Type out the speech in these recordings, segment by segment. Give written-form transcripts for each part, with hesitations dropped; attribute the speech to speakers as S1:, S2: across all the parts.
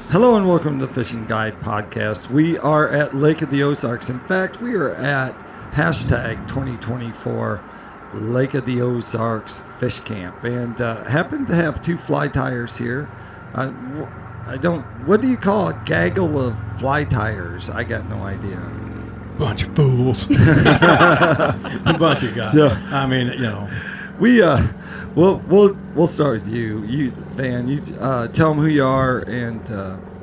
S1: Hello and welcome to the Fishing Guide Podcast. We are at Lake of the Ozarks. In fact, we are at hashtag 2024 Lake of the Ozarks Fish Camp, and happen to have two fly tyers here. What do you call a gaggle of fly tyers? I got no idea.
S2: Bunch of fools. A bunch of guys. So, I mean, you know.
S1: We'll start with you. Van, you tell them who you are, and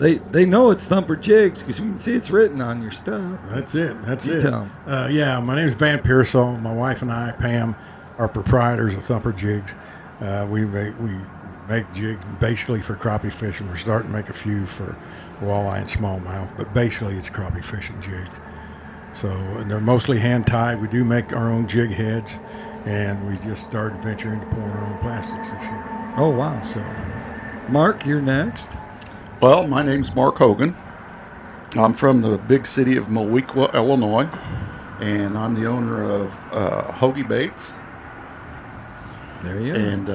S1: they know it's Thumper Jigs because we can see it's written on your stuff.
S2: That's it.
S1: You tell them.
S2: Yeah, my name is Van Pierceall. My wife and I, Pam, are proprietors of Thumper Jigs. We make jigs basically for crappie fishing. We're starting to make a few for walleye and smallmouth, but basically it's crappie fishing jigs. So they're mostly hand tied. We do make our own jig heads, and we just started venturing into pouring our own plastics this year.
S1: Oh, wow.
S2: So,
S1: Mark, you're next.
S3: Well, my name's Mark Hogan. I'm from the big city of Mowequa, Illinois, and I'm the owner of Hoggie Baits.
S1: There you go.
S3: And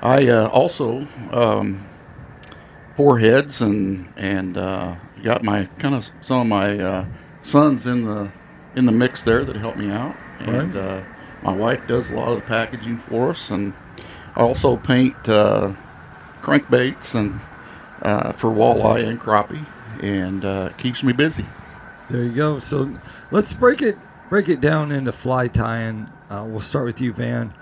S3: I also pour heads and got some of my sons in the mix there that help me out. And my wife does a lot of the packaging for us, and I also paint crankbaits and for walleye and crappie, and keeps me busy.
S1: There you go. So let's break it down into fly tying. We'll start with you, Van.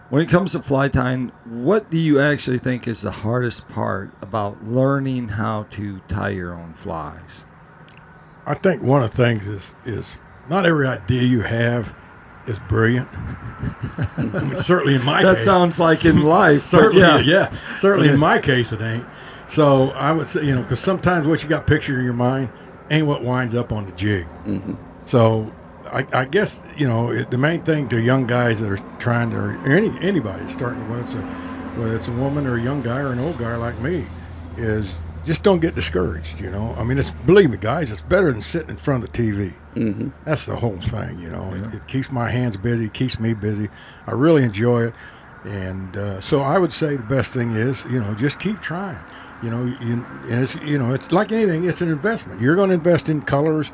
S1: When it comes to fly tying, what do you actually think is the hardest part about learning how to tie your own flies?
S2: I think one of the things is not every idea you have is brilliant. I mean, certainly in my case.
S1: That sounds like in life.
S2: Certainly, certainly in my case it ain't. So I would say, because sometimes what you got pictured in your mind ain't what winds up on the jig.
S3: Mm-hmm.
S2: So I guess, the main thing to young guys that are trying to, or anybody starting, whether it's a woman or a young guy or an old guy like me, is just don't get discouraged, I mean, believe me, guys, it's better than sitting in front of the TV.
S3: Mm-hmm.
S2: That's the whole thing, It keeps my hands busy, keeps me busy. I really enjoy it. And so I would say the best thing is, just keep trying. It's like anything, it's an investment. You're going to invest in colors.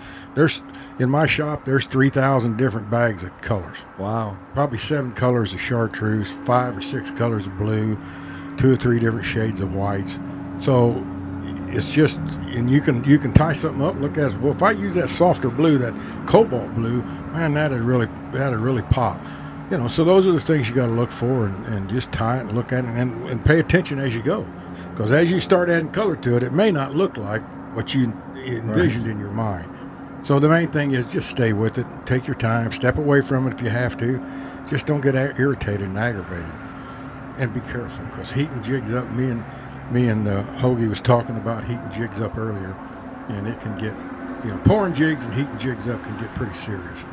S2: In my shop, there's 3,000 different bags of colors.
S1: Wow.
S2: Probably 7 colors of chartreuse, 5 or 6 colors of blue, 2 or 3 different shades of whites. So it's just, and you can tie something up and look at it. Well, if I use that softer blue, that cobalt blue, man, that'd really pop. So those are the things you got to look for, and just tie it and look at it and pay attention as you go. Because as you start adding color to it, it may not look like what you envisioned in your mind. So the main thing is just stay with it, take your time, step away from it if you have to. Just don't get irritated and aggravated. And be careful, because heating jigs up, me and Hoggie was talking about heating jigs up earlier, and it can get, pouring jigs and heating jigs up can get pretty serious.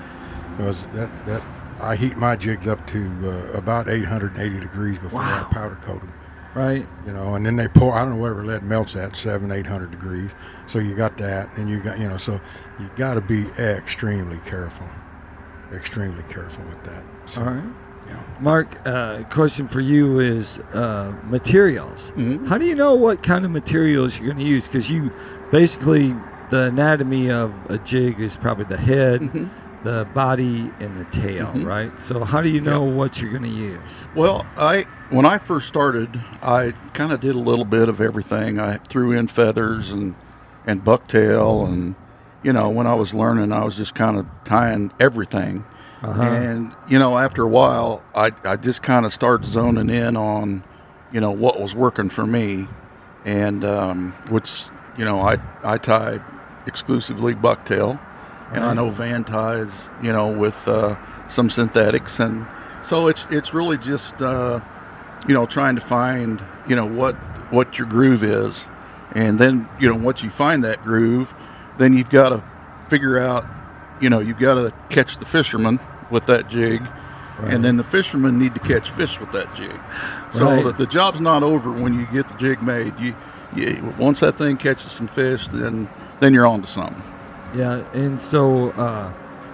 S2: Because that I heat my jigs up to about 880 degrees before I powder coat them.
S1: Right.
S2: And then they pour, I don't know whatever lead melts at, 700-800 degrees. So you got that, and you got, so you got to be extremely careful with that. So,
S1: all right. Mark, question for you is materials.
S3: Mm-hmm.
S1: How do you know what kind of materials you're going to use? Because you basically, the anatomy of a jig is probably the head,
S3: mm-hmm.
S1: the body, and the tail,
S3: mm-hmm.
S1: right? So how do you know what you're going to use?
S3: Well, when I first started, I kind of did a little bit of everything. I threw in feathers and bucktail, and when I was learning, I was just kind of tying everything.
S1: Uh-huh.
S3: And after a while, I just kind of started zoning in on what was working for me, and which I tie exclusively bucktail, and I know Van ties with some synthetics, and so it's really just trying to find what your groove is, and then once you find that groove, then you've got to figure out you've got to catch the fisherman with that jig, right. And then the fishermen need to catch fish with that jig, so that the job's not over when you get the jig made. You once that thing catches some fish, then you're on to something.
S1: Yeah, and so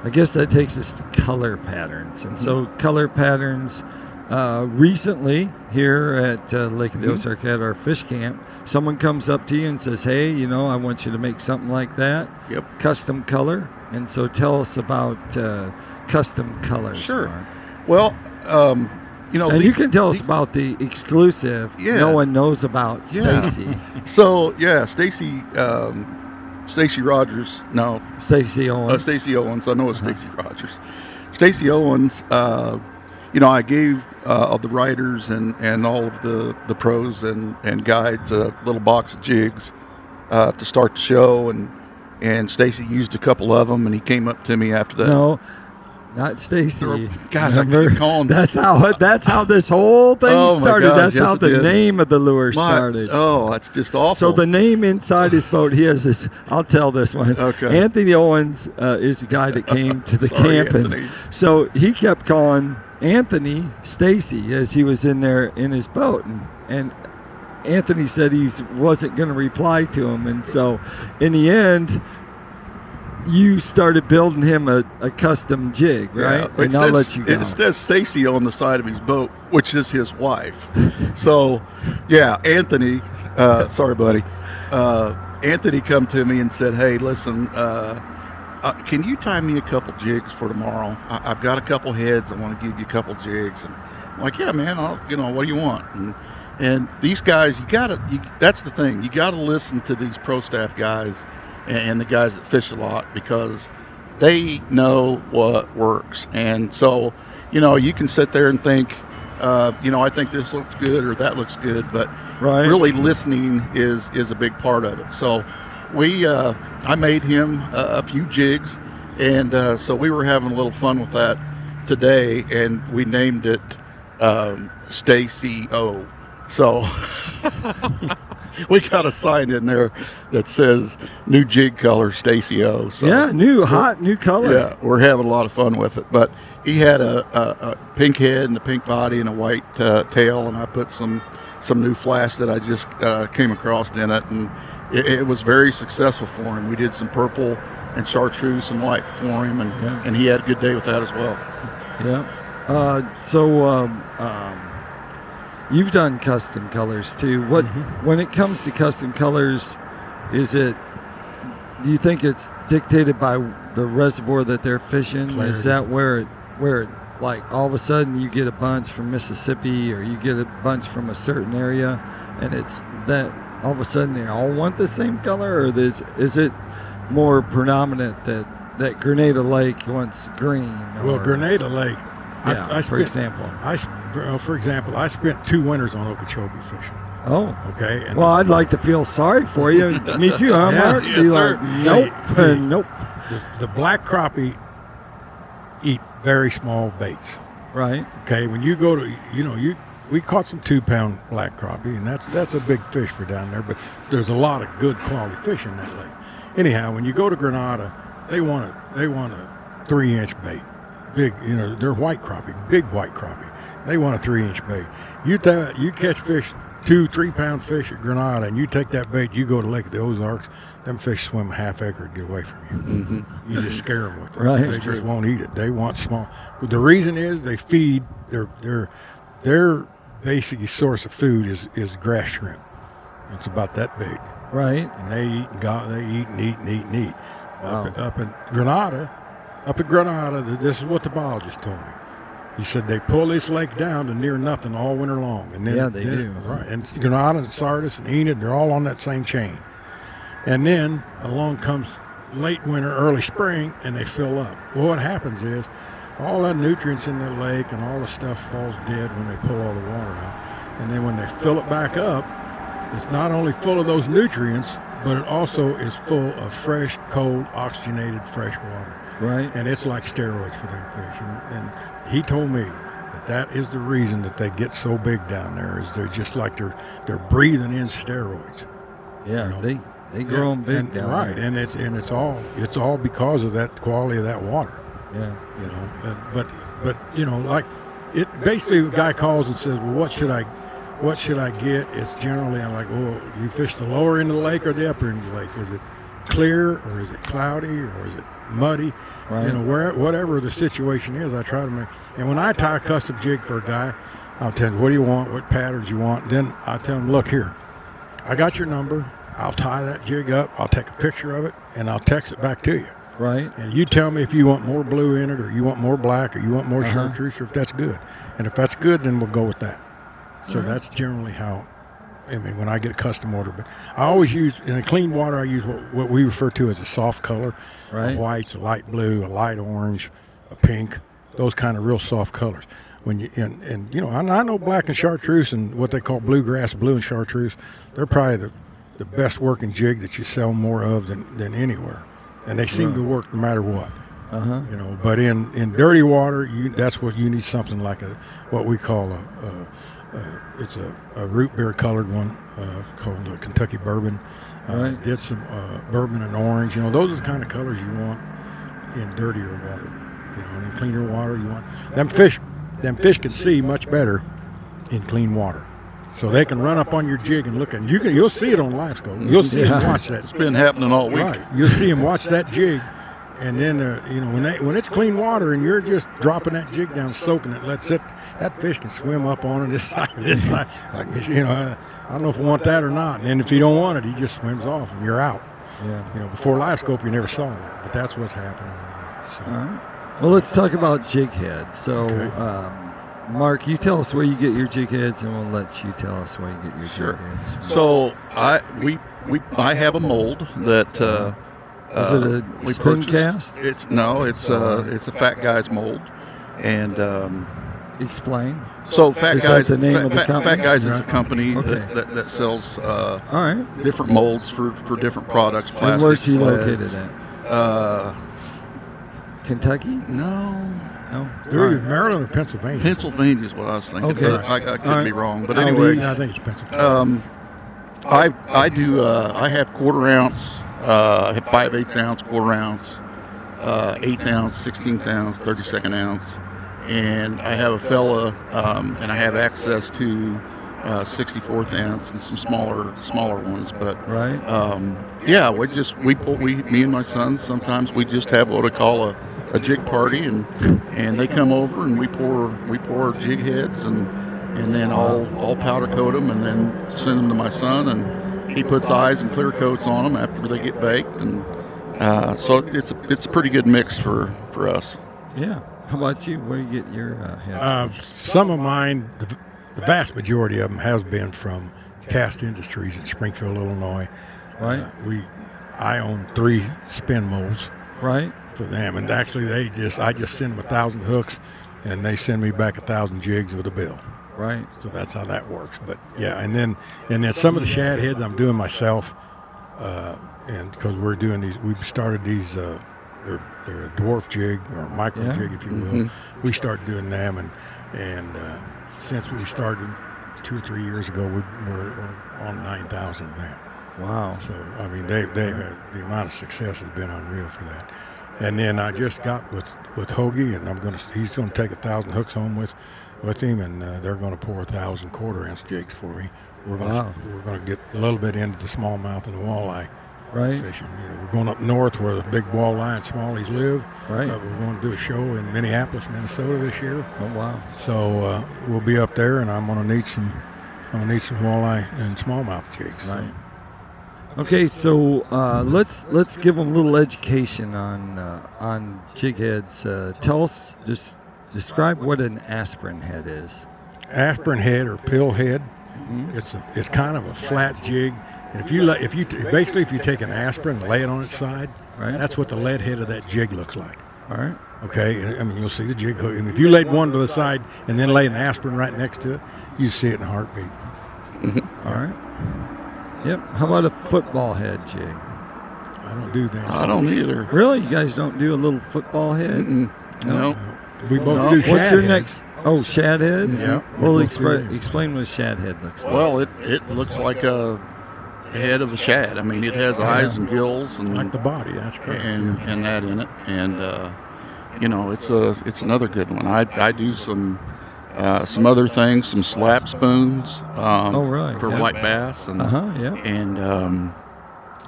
S1: I guess that takes us to color patterns. And so color patterns, Recently, here at Lake of the Ozark at our fish camp, someone comes up to you and says, hey, I want you to make something like that.
S3: Yep.
S1: Custom color. And so tell us about custom colors.
S3: Sure.
S1: Mark.
S3: Well,
S1: and you can tell us about the exclusive no one knows about, Stacy.
S3: So, Stacy Rogers. No.
S1: Stacy Owens.
S3: Stacy Owens. I know it's Stacy Rogers. Stacy Owens, I gave the writers and all of the pros and guides a little box of jigs to start the show, and Stacy used a couple of them, and he came up to me after that.
S1: No, not Stacy.
S3: Guys, I keep calling.
S1: That's how this whole thing started.
S3: Gosh,
S1: that's how the name of the lure started.
S3: Oh, that's just awful.
S1: So the name inside his boat, he has this. I'll tell this one.
S3: Okay.
S1: Anthony Owens is the guy that came to the
S3: Sorry,
S1: camp,
S3: Anthony.
S1: and so he kept calling Anthony Stacy as he was in there in his boat, and Anthony said he wasn't going to reply to him, and so in the end, you started building him a custom jig, right?
S3: Yeah,
S1: and I'll let you go.
S3: It says Stacy on the side of his boat, which is his wife. So, Anthony, sorry, buddy. Anthony come to me and said, hey, listen, can you tie me a couple jigs for tomorrow? I've got a couple heads. I want to give you a couple jigs. And I'm like, yeah, man, what do you want? And these guys, that's the thing. You got to listen to these pro staff guys and the guys that fish a lot, because they know what works. And so, you can sit there and think, I think this looks good or that looks good, but really listening is a big part of it. So I made him a few jigs, and so we were having a little fun with that today, and we named it Stacy O. So we got a sign in there that says new jig color Stacy O. So
S1: new color.
S3: Yeah, we're having a lot of fun with it. But he had a pink head and a pink body and a white tail, and I put some new flash that I just came across in it, and it was very successful for him. We did some purple and chartreuse and white for him, and he had a good day with that as well.
S1: Yeah. You've done custom colors too. When it comes to custom colors, do you think it's dictated by the reservoir that they're fishing?
S2: Clarity.
S1: Is that where it like all of a sudden you get a bunch from Mississippi or you get a bunch from a certain area, and it's that all of a sudden they all want the same color, or is it more predominant that Grenada Lake wants green?
S2: Well, Grenada Lake,
S1: for example,
S2: I spent 2 winters on Okeechobee fishing.
S1: Oh,
S2: okay. And
S1: I'd like to feel sorry for you. Me too, huh, Mark?
S3: Yes,
S1: Be
S3: sir.
S1: like, nope.
S2: The black crappie eat very small baits.
S1: Right.
S2: Okay, when you go to, we caught some 2-pound black crappie, and that's a big fish for down there, but there's a lot of good quality fish in that lake. Anyhow, when you go to Grenada, they want a 3-inch bait. Big, they're white crappie, big white crappie. They want a 3-inch bait. You catch fish, 2-3 pound fish at Grenada, and you take that bait, you go to Lake of the Ozarks, them fish swim a half acre to get away from you. You just scare them with it.
S1: Right.
S2: They just won't eat it. They want small. The reason is they feed, their basic source of food is grass shrimp. It's about that big.
S1: Right.
S2: And they eat and eat.
S1: Wow.
S2: Up in Grenada, this is what the biologist told me. He said they pull this lake down to near nothing all winter long. And then,
S1: they do.
S2: Right. And Grenada and Sardis and Enid, they're all on that same chain. And then along comes late winter, early spring, and they fill up. Well, what happens is all the nutrients in the lake and all the stuff falls dead when they pull all the water out. And then when they fill it back up, it's not only full of those nutrients, but it also is full of fresh, cold, oxygenated fresh water.
S1: Right.
S2: And it's like steroids for them fish. And he told me that is the reason that they get so big down there, is they're just like they're breathing in steroids.
S1: Yeah, they grow them big down
S2: right,
S1: there.
S2: and it's all because of that quality of that water.
S1: Yeah.
S2: But like it basically, the guy calls and says, well, what should I get? It's generally, I'm like, oh, you fish the lower end of the lake or the upper end of the lake? Is it clear or is it cloudy or is it muddy?
S1: Right.
S2: You know, whatever the situation is, I try to make. And when I tie a custom jig for a guy, I'll tell him, what do you want, what patterns you want. Then I tell him, look here, I got your number. I'll tie that jig up. I'll take a picture of it, and I'll text it back to you.
S1: Right.
S2: And you tell me if you want more blue in it, or you want more black, or you want more chartreuse, or if that's good. And if that's good, then we'll go with that. So that's generally how, I mean, when I get a custom order. But I always use, in a clean water, I use what we refer to as a soft color.
S1: Right.
S2: A whites, a light blue, a light orange, a pink, those kind of real soft colors. When you and you know, I know black and chartreuse and what they call bluegrass, blue and chartreuse, they're probably the best working jig that you sell more of than anywhere. And they seem to work no matter what. You know, but in dirty water, that's what you need, something like what we call it's a root beer colored one called a Kentucky bourbon.
S1: Right.
S2: Get some bourbon and orange. You know, those are the kind of colors you want in dirtier water. You know, and in cleaner water, you want them fish. Them fish can see much better in clean water. So they can run up on your jig and look, and you'll see it on live scope. You'll see them watch that.
S3: It's been happening all week.
S2: Right. You'll see them watch that jig, and then you know, when it's clean water and you're just dropping that jig down, soaking it, that fish can swim up on it this side. Like, you know, I don't know if I want that or not. And then if you don't want it, he just swims off and you're out.
S1: Yeah.
S2: You know, before live scope you never saw that, but that's what's happening. So.
S1: All right. Well, let's talk about jig heads. So.
S2: Okay.
S1: Mark, you tell us where you get your jig heads, and we'll let you tell us where you get your jig heads.
S3: So I have a mold that
S1: is it a
S3: we
S1: spin
S3: purchased.
S1: cast?
S3: It's a fat guy's mold, and
S1: Explain.
S3: so fat
S1: Is that
S3: guys.
S1: the name of the
S3: Fat
S1: company?
S3: Guys is a company
S1: Okay.
S3: that sells
S1: All right.
S3: different molds for different products.
S1: And
S3: Plastics,
S1: where's he
S3: sleds.
S1: located at? Kentucky?
S3: No.
S1: No.
S2: They're either Maryland or Pennsylvania.
S3: Pennsylvania is what I was thinking.
S1: Okay.
S3: But I could be wrong. But
S1: Oh,
S3: anyway,
S2: I think it's Pennsylvania.
S3: I do. I have quarter ounce. I have 5/8 ounce, quarter ounce, 8th ounce, 16th ounce, 32nd ounce, and I have a fella, and I have access to 64th ounce and some smaller ones. But
S1: Right.
S3: yeah, me and my sons sometimes we just have what I call a jig party, and they come over and we pour jig heads and then I'll powder coat them and then send them to my son, and he puts eyes and clear coats on them after they get baked, and so it's a pretty good mix for us.
S1: Yeah. How about you? Where do you get your heads?
S2: Some of mine, the vast majority of them, has been from Cast Industries in Springfield, Illinois.
S1: Right.
S2: I own 3 spin molds
S1: Right.
S2: for them, and actually I just send them 1,000 hooks, and they send me back 1,000 jigs with a bill.
S1: Right.
S2: So that's how that works. But yeah, and then some of the shad heads I'm doing myself, and because we're doing these, we've started these. They're a dwarf jig or a micro jig, if you will. We started doing them, and since we started 2 or 3 years ago, we're on 9,000 of them.
S1: Wow.
S2: So I mean, they've had, the amount of success has been unreal for that. And then I just got with Hoggie, and he's gonna take 1,000 hooks home with him, and they're gonna pour 1,000 quarter-ounce jigs for me. We're gonna get a little bit into the smallmouth and the walleye
S1: Right.
S2: fishing. You know, we're going up north where the big walleye and smallies live.
S1: Right.
S2: We're going to do a show in Minneapolis, Minnesota this year.
S1: Oh wow.
S2: So we'll be up there, and I'm gonna need some walleye and smallmouth jigs.
S1: Right. Okay, so let's give them a little education on jig heads. Tell us, just describe what an aspirin head is.
S2: Aspirin head or pill head. It's kind of a flat jig, and if you take an aspirin and lay it on its side,
S1: Right.
S2: that's what the lead head of that jig looks like.
S1: All right.
S2: Okay, I mean, you'll see the jig hook, and if you laid one to the side and then laid an aspirin right next to it, you see it in a heartbeat.
S1: All right. Yep. How about a football head jig?
S2: I don't do that.
S3: I don't either.
S1: Really? You guys don't do a little football head?
S3: No.
S2: We both
S3: No.
S2: do
S1: What's
S2: shad
S1: your
S2: heads.
S1: next? Oh, shad heads?
S2: Yeah.
S1: Well,
S2: We both do them.
S1: explain what a shad head looks like.
S3: Well, it looks like a head of a shad. I mean, it has eyes and gills and
S2: Like the body, that's correct.
S3: and that in it, and you know, it's another good one. I do some other things, some slap spoons
S1: Right.
S3: for
S1: Yeah.
S3: white bass, and
S1: Yeah.
S3: and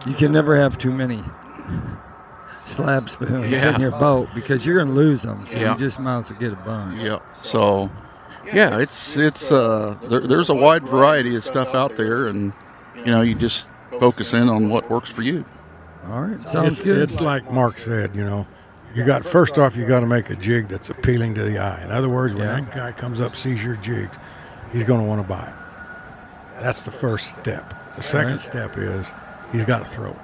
S1: You can never have too many slab spoons
S3: Yeah.
S1: in your boat because you're going to lose them. So
S3: Yeah.
S1: you just might as well get a bunch.
S3: Yep. So, yeah, there's a wide variety of stuff out there, and you just focus in on what works for you.
S1: All right, sounds
S2: It's,
S1: good.
S2: it's like Mark said, first off, you got to make a jig that's appealing to the eye. In other words, when
S1: Yeah.
S2: that guy comes up, sees your jigs, he's going to want to buy it. That's the first step. The second
S1: Right.
S2: step is he's got to throw it.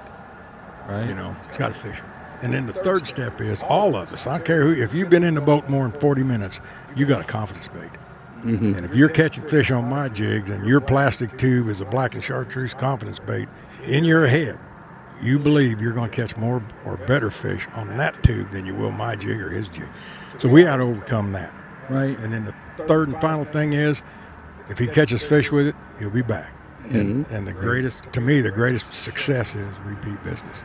S1: Right.
S2: He's got to fish it. And then the third step is all of us. I don't care who. If you've been in the boat more than 40 minutes, you got a confidence bait.
S3: Mm-hmm.
S2: And if you're catching fish on my jigs and your plastic tube is a black and chartreuse confidence bait, in your head, you believe you're going to catch more or better fish on that tube than you will my jig or his jig. So we had to overcome that.
S1: Right.
S2: And then the third and final thing is, if he catches fish with it, he'll be back. And the greatest success is repeat business.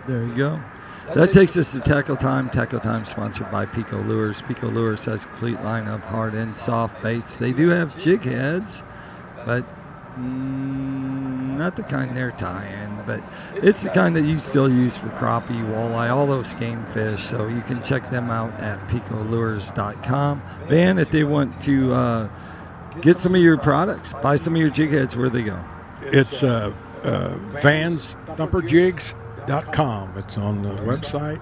S1: There you go. That takes us to Tackle Time. Tackle Time sponsored by PICO Lures. PICO Lures has a complete line of hard and soft baits. They do have jig heads, but not the kind they're tying. But it's the kind that you still use for crappie, walleye, all those game fish. So you can check them out at PICOLures.com. Van, if they want to get some of your products, buy some of your jig heads, where do they go?
S2: It's Van's Thumper Jigs. .com. It's on the website.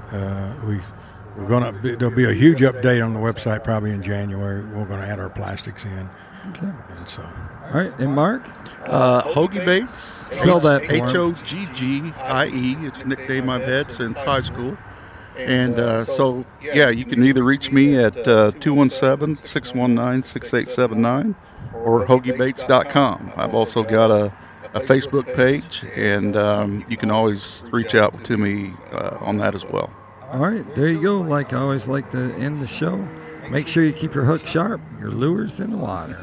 S2: There'll be a huge update on the website probably in January. We're going to add our plastics in.
S1: Okay.
S2: And so.
S1: All right. And Mark?
S3: Hoggie Baits.
S1: Spell that for him.
S3: Hoggie. It's a nickname I've had since high school. And you can either reach me at 217-619-6879 or hoggiebaits.com. I've also got a Facebook page, and you can always reach out to me on that as well.
S1: All right, there you go. Like I always like to end the show, make sure you keep your hook sharp, your lures in the water.